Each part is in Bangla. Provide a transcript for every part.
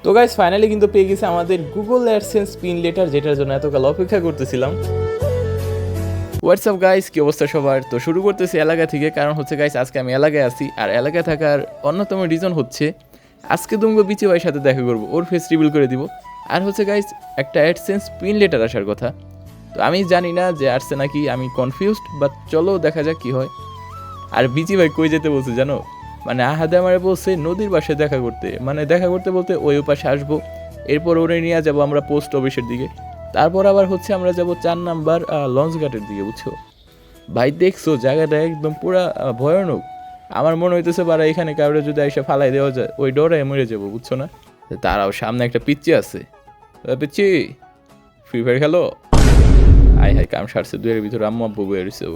তো গাইস ফাইনালি কিন্তু পেয়ে গেছে আমাদের গুগল অ্যাডসেন্স পিন লেটার, যেটার জন্য এতকাল অপেক্ষা করতেছিলাম। হোয়াটসঅ্যাপ গাইস, কি অবস্থা সবার? তো শুরু করতেছি এলাকা থেকে, কারণ হচ্ছে গাইস আজকে আমি এলাকায় আছি। আর এলাকায় থাকার অন্যতম রিজন হচ্ছে আজকে তুমগো বিচি ভাইয়ের সাথে দেখা করবো, ওর ফেস রিভিল করে দিব। আর হচ্ছে গাইস একটা অ্যাডসেন্স পিন লেটার আসার কথা, তো আমি জানি না যে আসছে নাকি, আমি কনফিউজড, বাট চলো দেখা যাক কি হয়। আর বিচি ভাই কই যেতে বলছে জানো? মানে আহাদে আমারে বলছে নদীর পাশে দেখা করতে, মানে দেখা করতে বলতে ওই পাশে আসবো, এরপর ওরে নিয়ে যাবো আমরা পোস্ট অফিসের দিকে, তারপর আবার হচ্ছে আমরা যাব 4 নাম্বার লঞ্চ ঘাটের দিকে, বুঝছো ভাই? দেখছো জায়গাটা একদম পুরা ভয়ানক। আমার মনে হইতেছে বারা এখানে কাউরে যদি এসে ফালাই দেওয়া যায় ওই ডরে মরে যাবো, বুঝছো না? তারাও সামনে একটা পিচ্চি আছে, পিচ্চি ফ্রি ফায়ার খেলো। আয় হাই কাম সারছে দুয়ের ভিতরে আম্মু আব্বু বয়ে রয়েছে।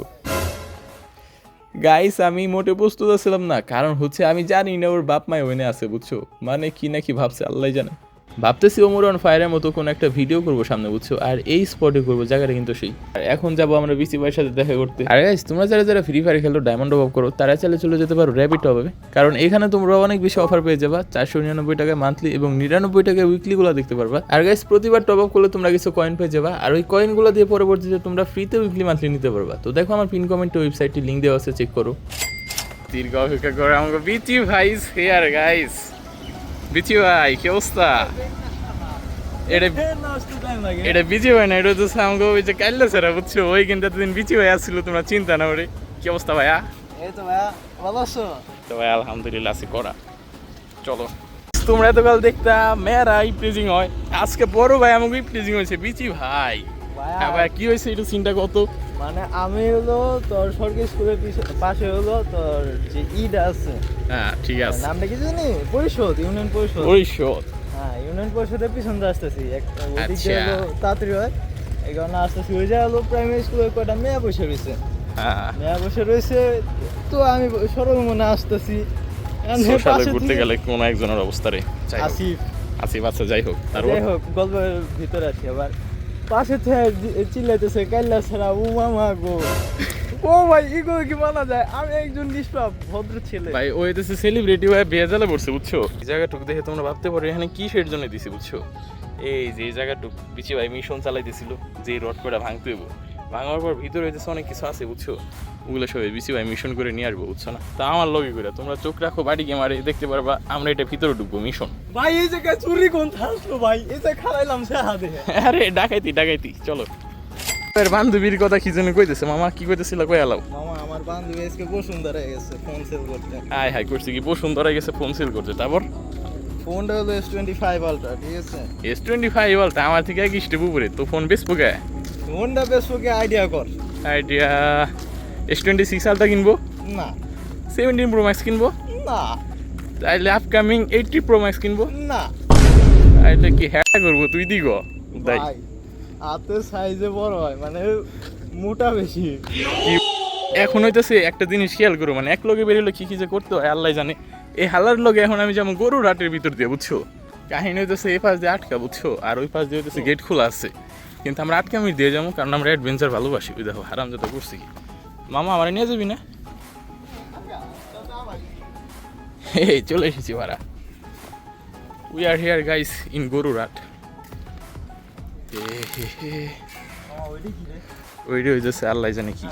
গাইস আমি মোটে প্রস্তুত ছিলাম না, কারণ হচ্ছে আমি জানি না ওর বাপ মায় ওইনে আছে, বুঝছো? মানে কি না কি ভাবছে আল্লাহ জানে। ভাবতেছি ওমর অন ফায়ারের মতো কোনো একটা ভিডিও করবো সামনে, বুঝছো? আর এই স্পটে করবো, জায়গাটা কিন্তু সেই। আর এখন যাবো আমরা বিসি ভাইয়ের সাথে দেখা করতে। আর গাইস তোমরা যারা যারা ফ্রি ফায়ার খেলো, ডায়মন্ড অফ করো, তারা চাইলে চলে যেতে পারো র্যাবিট হবে, কারণ এখানে তোমরা অনেক বেশি অফার পেয়ে যাবা। 499 টাকায় মান্থলি এবং 99 টাকায় উইকলিগুলো দেখতে পারবা। আর গাইস প্রতিবার টপ আপ করলে তোমরা কিছু কয়েন পেয়ে যাবা, আর ওই কয়েনগুলো দিয়ে পরবর্তীতে তোমরা ফ্রিতে উইকলি মান্থলি নিতে পারবা। তো দেখো আমার পিন কমেন্টে ওয়েবসাইটটি লিঙ্ক দেওয়া আছে, চেক করো। দীর্ঘ অপেক্ষা করে আমাকে বিচি ভাই হেয়ার গাইস। বিচি ভাই কি অবস্থা? এটা বিচি ভাই না, এটা হচ্ছে আমাকে ওই যে কাইল্লা সেরা, বুঝছো? ওই কিন্তু এতদিন বিচি ভাই আসছিল, তোমরা চিন্তা না ওরে। কি অবস্থা ভাইয়া? এই তো ভাইয়া, ভালো আছো? তো ভাই আলহামদুলিল্লাহ আছি করা। চলো, তোমরা এতকাল দেখতা মেয়েরা ইপ্রিজিং হয়, আজকে বড় ভাই আমাকে ইপ্রিজিং হয়েছে বিচি ভাই। হ্যাঁ ভাই কি হয়েছে একটু চিন্তা কত। মানে আমি হলো তোর সরকারি স্কুলের পাশে হলো তোর যে ঈদ আছে, হ্যাঁ ঠিক আছে, নামটা কি জানি, পরিষদ, ইউনিয়ন পরিষদ। পরিষদ, হ্যাঁ ইউনিয়ন পরিষদের পিছন দিয়ে আসতেছি, একটা ওদিক আচ্ছা। দিয়ে হলো তাড়াতাড়ি হয়, এই কারণে আসতেছি। ওই যে হলো প্রাইমারি স্কুলের কয়টা মেয়ে বসে রয়েছে, হ্যাঁ মেয়ে বসে রয়েছে, তো আমি সরল মনে আসতেছি। সোশ্যালে ঘুরতে গেলে কোন একজনের অবস্থা রে, আসিফ আসিফ আচ্ছা যাই হোক, তারপর যাই হোক গল্পের ভিতরে আছি। আবার পাশে থেকে চিল্লাইতেছে কাইল্লা ছাড়া ও মামা গো। ও ভাই ইগো কি মানা যায়? আমি একজন নিষ্পাপ ভদ্র ছেলে ভাই ও হইতেছে সেলিব্রিটি হয়ে বেজালে পড়ছে, বুঝছো? এই জায়গাটুকু দেখে তোমরা ভাবতে পারো এখানে কিসের জন্য দিছি, বুঝছো? এই যে এই জায়গাটুকু বিচি ভাই মিশন চালাইতেছিল, যে রড করে ভাঙতে হইব, ভাঙার পর ভিতরে হইতেছে অনেক কিছু আছে, বুঝছো? ওগুলো সবাই বিচি ভাই মিশন করে নিয়ে আসবো, বুঝছো না? তা আমার লগে করে তোমরা চোখ রাখো বাড়ি গিয়ে মারে দেখতে পারবা আমরা এটা ভিতরে ঢুকবো মিশন। ভাই। এই জায়গায় চুরি কোন থাকলো ভাই? এই যে খালাইলাম সে হাতে। আরে ডাকাইতি চলো। বান্ধবীর কথা কি জন্য কইতেছে মামা? কি কইতেছিল কই আলাও? মামা আমার বান্ধবী আজকে বসুন্ধরা গেছে ফোন সেল করতে। আয় হাই করছে কি বসুন্ধরা গেছে ফোন সেল করছে, তারপর ফোনটা হলো S25 আলট্রা, ঠিক আছে? S25 বলতে আমার থেকে এক স্টেপ উপরে, তো ফোন বেচবো কে? ফোনটা বেসবুকে আইডিয়া কর। আইডিয়া S26 আলটা কিনবো, না 17 Pro Max কিনবো, না তাইলে আপকামিং 80 Pro Max কিনবো, না এটা কি হ্যাঁ করবো তুই দিগ তাই? ভাই হাতের সাইজে বড় হয়, মানে মোটা বেশি। কি এখন হইতেছে একটা জিনিস খেয়াল করো, মানে এক লগে বেরিয়ে কি কি যে করতে হয় আল্লাহ জানে। এই হালার লগে এখন আমি যেমন গরুর হাটের ভিতর দিয়ে, বুঝছো? কাহিনী হইতেছে এই পাশ দিয়ে আটকা, বুঝছো? আর ওই পাশ দিয়ে হইতেছে গেট খোলা আছে, কিন্তু আমরা আটকে আমি দিয়ে যাবো, কারণ আমরা অ্যাডভেঞ্চার ভালোবাসি। ওই দেখো হারাম যেটা করছি কি মামা আমার নিয়ে যাবি না? এই চলে এসেছি ভাড়া। We are here guys in গরুরহাট। ওইটা হইতেছে আল্লাহ জানে কি,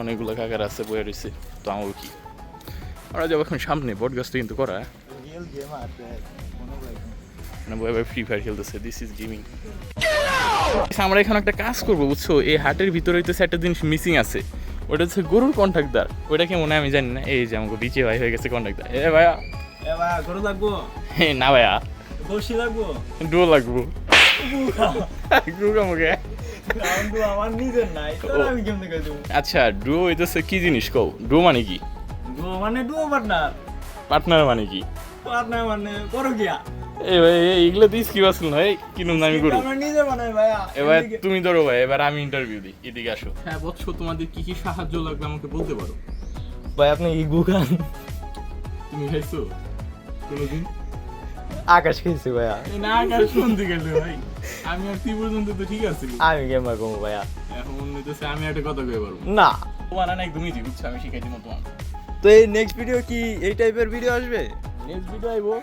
অনেকগুলো কাকার আছে বয়ে রয়েছে। তো আমার কি আমরা যাবো এখন সামনে, বট গাছটা কিন্তু করা মানে বয়ে ভাই ফ্রি ফায়ার খেলতেছে, দিস ইজ গেমিং। আমরা এখন একটা কাজ করবো, বুঝছো? এই হাটের ভিতরে হইতেছে একটা জিনিস মিসিং আছে, ওটা হচ্ছে গরুর কন্ট্রাক্টদার। ওইটা কি মনে হয় আমি জানি না। এই যে আমাকে বিচে ভাই হয়ে গেছে কন্ট্রাক্টদার। এ ভাইয়া, এ ভাই গরু লাগবো? না ভাইয়া বসি লাগবো? ডুয়ো লাগবো। মুখে আমার নিজের নাই, আমি কেমনে কই দেব? আচ্ছা ডুয়ো হইতেছে কি জিনিস কও? ডুয়ো মানে কি? ডুয়ো মানে ডুয়ো পার্টনার। পার্টনার মানে কি? পার্টনার মানে করো গিয়া। এই ভাই এইগুলো দিস কি বাসল না? এই কিনুম না আমি গরু। আমরা নিজে বানাই ভাইয়া। এবার তুমি ধরো ভাই, এবার আমি ইন্টারভিউ দিই, এদিকে আসো। হ্যাঁ বৎস, তোমাদের কি কি সাহায্য লাগবে আমাকে বলতে পারো। ভাই আপনি কি গুগান? তুমি খাইছো কোনোদিন? আকাশ খেয়েছি ভাইয়া। না আকাশ শুনতে গেলে ভাই আমি আর তুই পর্যন্ত তো ঠিক আছে। আমি গেমার কমু ভাইয়া। এখন হইতেছে আমি একটা কথা কই পারবো না। তোমার না একদমই ইজি, বুঝছো? আমি শিখাই দিব তোমার। তো এই নেক্সট ভিডিও কি এই টাইপের ভিডিও আসবে? নেক্সট ভিডিও আইবো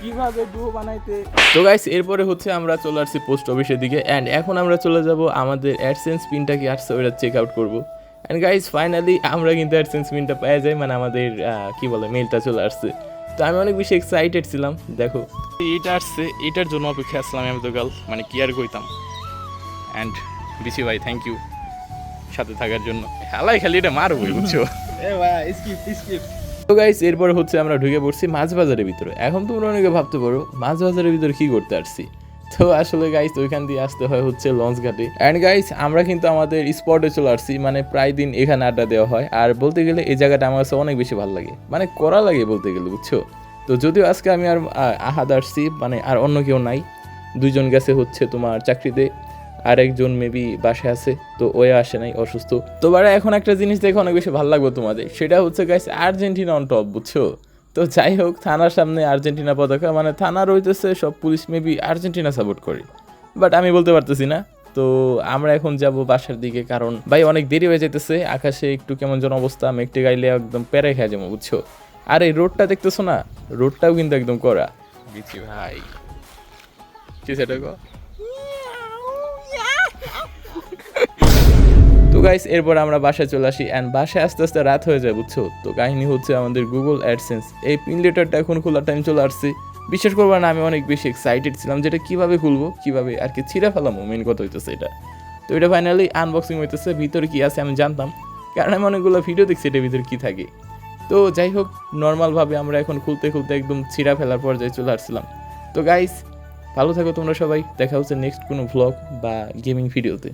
কিভাবে ডুও বানাইতে। তো গাইস এরপরে হচ্ছে আমরা চলে আসছি পোস্ট অফিসের দিকে অ্যান্ড এখন আমরা চলে যাব আমাদের অ্যাডসেন্স পিনটা কি আসছে ওটা চেক আউট করবো। অ্যান্ড গাইস ফাইনালি আমরা কিন্তু অ্যাডসেন্স পিনটা পেয়ে যাই, মানে আমাদের কি বলে মেলটা চলে আসছে। তো আমি অনেক বেশি এক্সাইটেড ছিলাম। দেখো এটা আসছে, এটার জন্য অপেক্ষা আসলাম আমি তো গাল, মানে কি আর কইতাম। অ্যান্ড বিসি ভাই থ্যাংক ইউ সাথে থাকার জন্য। খেলাই খালি এটা মারবো বুঝছো। এ ভাই স্কিপ। তো গাইস এরপরে হচ্ছে আমরা ঢুকে পড়ছি মাছ বাজারের ভিতরে। এখন তোমরা অনেকে ভাবতে পারো মাছ বাজারের ভিতরে কি করতে আসছি। তো আসলে গাইস ওইখান দিয়ে আসতে হয় হচ্ছে লঞ্চ ঘাটে। অ্যান্ড গাইস আমরা কিন্তু আমাদের স্পটে চলে আসছি, মানে প্রায় দিন এখানে আড্ডা দেওয়া হয়। আর বলতে গেলে এই জায়গাটা আমার কাছে অনেক বেশি ভালো লাগে, মানে করা লাগে বলতে গেলে বুঝছো। তো যদিও আজকে আমি আর আহাদ আসছি, মানে আর অন্য কেউ নাই, দুইজন গেছে হচ্ছে তোমার চাকরিতে, আর একজন মেবি বাসায় আছে, তো ওই আসে নাই, অসুস্থ। তো বারা এখন একটা জিনিস দেখে অনেক বেশি ভালো লাগবে তোমাদের, সেটা হচ্ছে গাইস আর্জেন্টিনা অন টপ বুঝছো। তো যাই হোক থানার সামনে আর্জেন্টিনা পতাকা, মানে থানা রইতেছে সব পুলিশ মেবি আর্জেন্টিনা সাপোর্ট করে, বাট আমি বলতে পারতেছি না। তো আমরা এখন যাব বাসার দিকে, কারণ ভাই অনেক দেরি হয়ে যেতেছে, আকাশে একটু কেমন যেন অবস্থা, মেঘটে গাইলে একদম পেরে খেয়ে যাবো বুঝছো। আর এই রোডটা দেখতেছো না, রোডটাও কিন্তু একদম করা দিচ্ছি ভাই। কি সেটা গো। তো গাইস এরপর আমরা বাসায় চলে আসি অ্যান্ড বাসায় আস্তে আস্তে রাত হয়ে যায় বুঝছো। তো কাহিনী হচ্ছে আমাদের গুগল অ্যাডসেন্স এই পিন লেটারটা এখন খোলার টাইম চলে আসছে। বিশ্বাস করবো না, আমি অনেক বেশি এক্সাইটেড ছিলাম যেটা কীভাবে খুলবো, কীভাবে আর কি ছিঁড়ে ফেলামো, মেন কথা হইতেছে এটা। তো এটা ফাইনালি আনবক্সিং হইতেছে, ভিতরে কী আছে আমি জানতাম, কারণ আমি অনেকগুলো ভিডিও দেখছি এটার ভিতরে কী থাকে। তো যাই হোক নর্মালভাবে আমরা এখন খুলতে খুলতে একদম ছিঁড়া ফেলার পর্যায়ে চলে আসছিলাম। তো গাইস ভালো থাকো তোমরা সবাই, দেখা হচ্ছে নেক্সট কোনো ভ্লগ বা গেমিং ভিডিওতে।